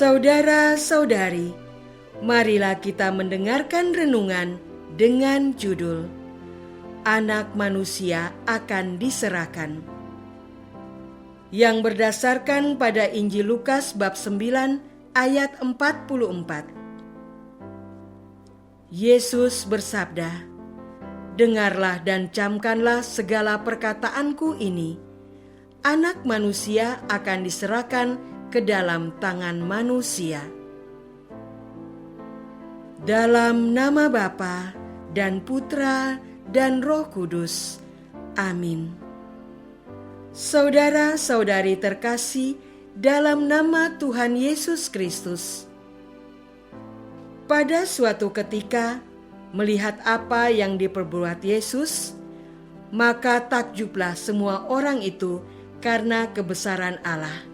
Saudara-saudari, marilah kita mendengarkan renungan dengan judul Anak Manusia akan diserahkan, yang berdasarkan pada Injil Lukas bab 9 ayat 44. Yesus bersabda, "Dengarlah dan camkanlah segala perkataanku ini. Anak Manusia akan diserahkan ke dalam tangan manusia." Dalam nama Bapa dan Putra dan Roh Kudus. Amin. Saudara-saudari terkasih dalam nama Tuhan Yesus Kristus, pada suatu ketika melihat apa yang diperbuat Yesus, maka takjublah semua orang itu karena kebesaran Allah.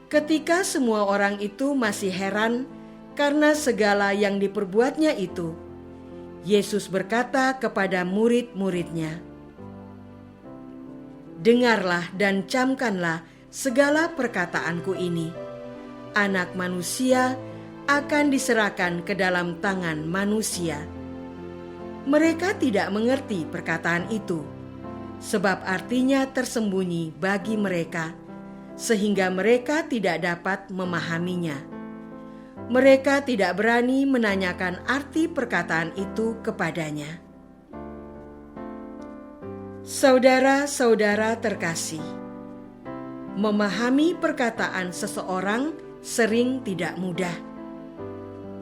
Ketika semua orang itu masih heran karena segala yang diperbuatnya itu, Yesus berkata kepada murid-muridnya, "Dengarlah dan camkanlah segala perkataanku ini. Anak Manusia akan diserahkan ke dalam tangan manusia." Mereka tidak mengerti perkataan itu, sebab artinya tersembunyi bagi mereka, sehingga mereka tidak dapat memahaminya. Mereka tidak berani menanyakan arti perkataan itu kepadanya. Saudara-saudara terkasih, memahami perkataan seseorang sering tidak mudah.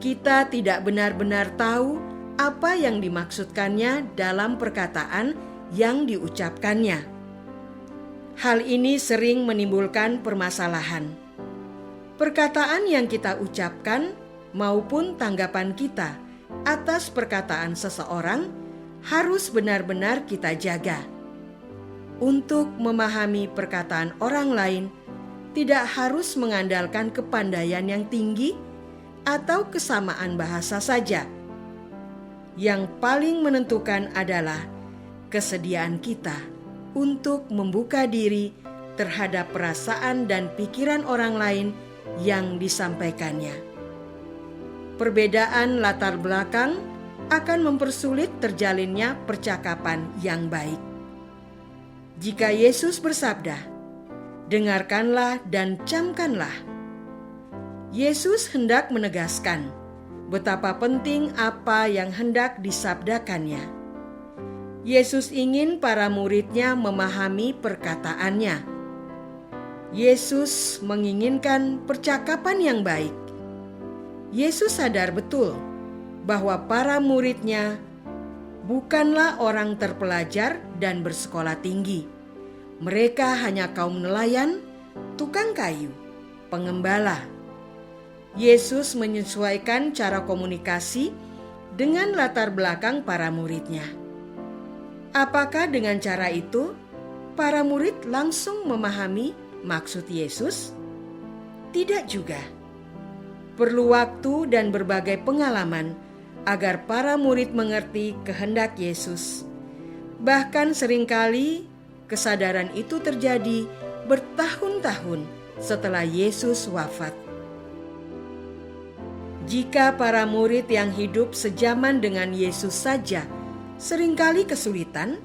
Kita tidak benar-benar tahu apa yang dimaksudkannya dalam perkataan yang diucapkannya. Hal ini sering menimbulkan permasalahan. Perkataan yang kita ucapkan maupun tanggapan kita atas perkataan seseorang harus benar-benar kita jaga. Untuk memahami perkataan orang lain, tidak harus mengandalkan kepandaian yang tinggi atau kesamaan bahasa saja. Yang paling menentukan adalah kesediaan kita untuk membuka diri terhadap perasaan dan pikiran orang lain yang disampaikannya. Perbedaan latar belakang akan mempersulit terjalinnya percakapan yang baik. Jika Yesus bersabda, "Dengarkanlah dan camkanlah," Yesus hendak menegaskan betapa penting apa yang hendak disabdakannya. Yesus ingin para muridnya memahami perkataannya. Yesus menginginkan percakapan yang baik. Yesus sadar betul bahwa para muridnya bukanlah orang terpelajar dan bersekolah tinggi. Mereka hanya kaum nelayan, tukang kayu, pengembala. Yesus menyesuaikan cara komunikasi dengan latar belakang para muridnya. Apakah dengan cara itu para murid langsung memahami maksud Yesus? Tidak juga. Perlu waktu dan berbagai pengalaman agar para murid mengerti kehendak Yesus. Bahkan seringkali kesadaran itu terjadi bertahun-tahun setelah Yesus wafat. Jika para murid yang hidup sejaman dengan Yesus saja seringkali kesulitan,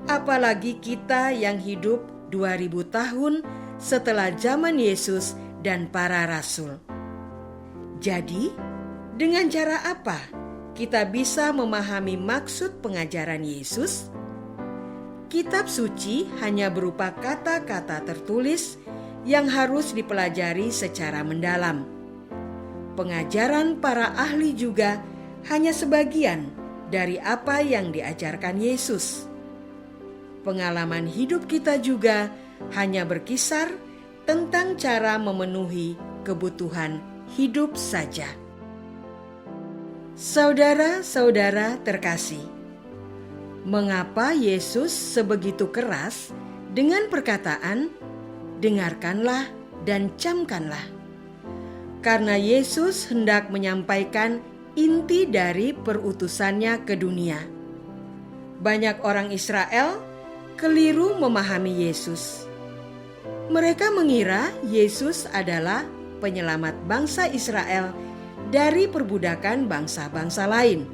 apalagi kita yang hidup 2000 tahun setelah zaman Yesus dan para rasul. Jadi, dengan cara apa kita bisa memahami maksud pengajaran Yesus? Kitab suci hanya berupa kata-kata tertulis yang harus dipelajari secara mendalam. Pengajaran para ahli juga hanya sebagian dari apa yang diajarkan Yesus. Pengalaman hidup kita juga hanya berkisar tentang cara memenuhi kebutuhan hidup saja. Saudara-saudara terkasih, mengapa Yesus sebegitu keras dengan perkataan, "Dengarkanlah dan camkanlah"? Karena Yesus hendak menyampaikan inti dari perutusannya ke dunia. Banyak orang Israel keliru memahami Yesus. Mereka mengira Yesus adalah penyelamat bangsa Israel dari perbudakan bangsa-bangsa lain.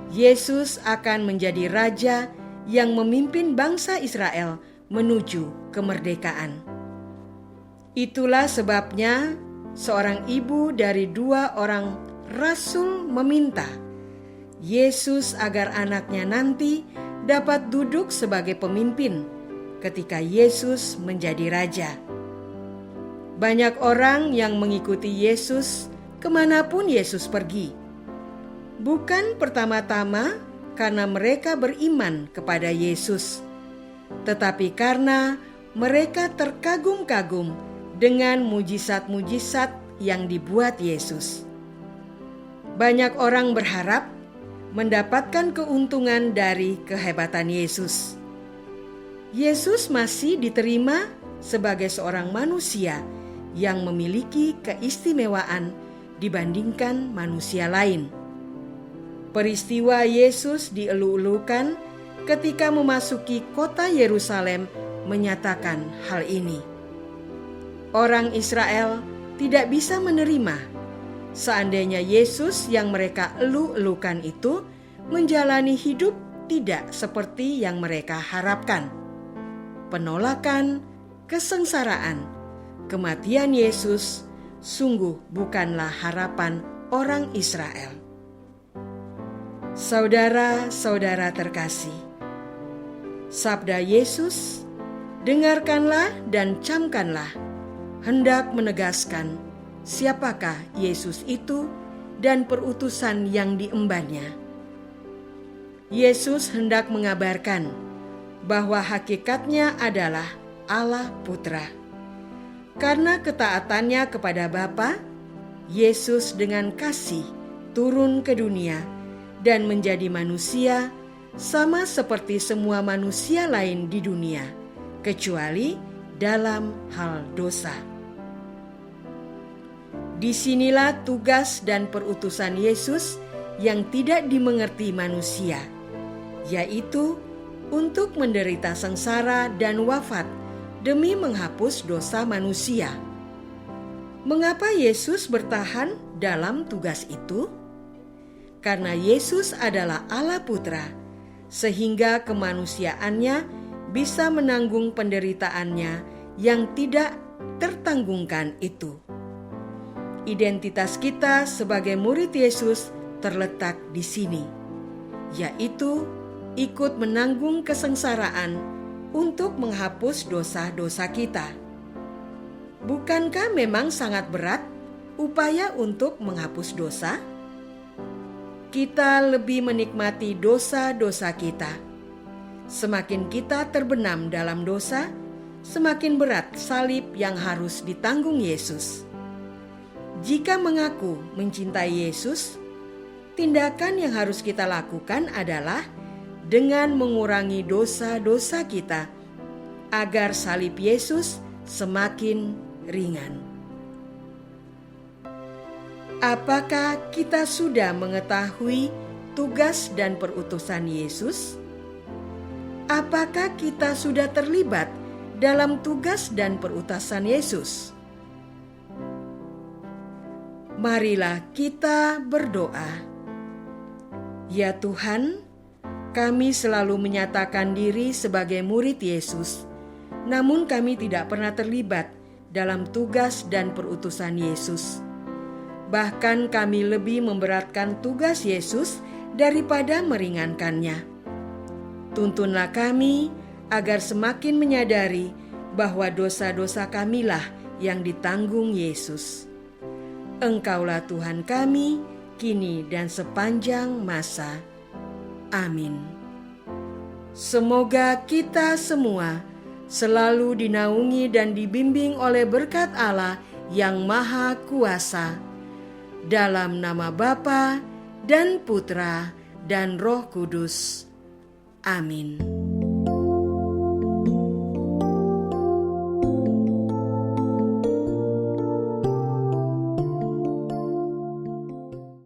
Yesus akan menjadi raja yang memimpin bangsa Israel menuju kemerdekaan. Itulah sebabnya seorang ibu dari 2 orang rasul meminta Yesus agar anaknya nanti dapat duduk sebagai pemimpin ketika Yesus menjadi raja. Banyak orang yang mengikuti Yesus kemanapun Yesus pergi. Bukan pertama-tama karena mereka beriman kepada Yesus, tetapi karena mereka terkagum-kagum dengan mujizat-mujizat yang dibuat Yesus. Banyak orang berharap mendapatkan keuntungan dari kehebatan Yesus. Yesus masih diterima sebagai seorang manusia yang memiliki keistimewaan dibandingkan manusia lain. Peristiwa Yesus dielu-elukan ketika memasuki kota Yerusalem menyatakan hal ini. Orang Israel tidak bisa menerima seandainya Yesus yang mereka elu-elukan itu menjalani hidup tidak seperti yang mereka harapkan. Penolakan, kesengsaraan, kematian Yesus sungguh bukanlah harapan orang Israel. Saudara-saudara terkasih, sabda Yesus, dengarkanlah dan camkanlah, hendak menegaskan siapakah Yesus itu dan perutusan yang diembannya. Yesus hendak mengabarkan bahwa hakikatnya adalah Allah Putra. Karena ketaatannya kepada Bapa, Yesus dengan kasih turun ke dunia dan menjadi manusia sama seperti semua manusia lain di dunia, kecuali dalam hal dosa. Disinilah tugas dan perutusan Yesus yang tidak dimengerti manusia, yaitu untuk menderita sengsara dan wafat demi menghapus dosa manusia. Mengapa Yesus bertahan dalam tugas itu? Karena Yesus adalah Allah Putra, sehingga kemanusiaannya bisa menanggung penderitaannya yang tidak tertanggungkan itu. Identitas kita sebagai murid Yesus terletak di sini, yaitu ikut menanggung kesengsaraan untuk menghapus dosa-dosa kita. Bukankah memang sangat berat upaya untuk menghapus dosa? Kita lebih menikmati dosa-dosa kita. Semakin kita terbenam dalam dosa, semakin berat salib yang harus ditanggung Yesus. Jika mengaku mencintai Yesus, tindakan yang harus kita lakukan adalah dengan mengurangi dosa-dosa kita, agar salib Yesus semakin ringan. Apakah kita sudah mengetahui tugas dan perutusan Yesus? Apakah kita sudah terlibat dalam tugas dan perutusan Yesus? Marilah kita berdoa. Ya Tuhan, kami selalu menyatakan diri sebagai murid Yesus, namun kami tidak pernah terlibat dalam tugas dan perutusan Yesus. Bahkan kami lebih memberatkan tugas Yesus daripada meringankannya. Tuntunlah kami agar semakin menyadari bahwa dosa-dosa kamilah yang ditanggung Yesus. Engkaulah Tuhan kami, kini dan sepanjang masa. Amin. Semoga kita semua selalu dinaungi dan dibimbing oleh berkat Allah yang Maha Kuasa. Dalam nama Bapa dan Putra dan Roh Kudus. Amin.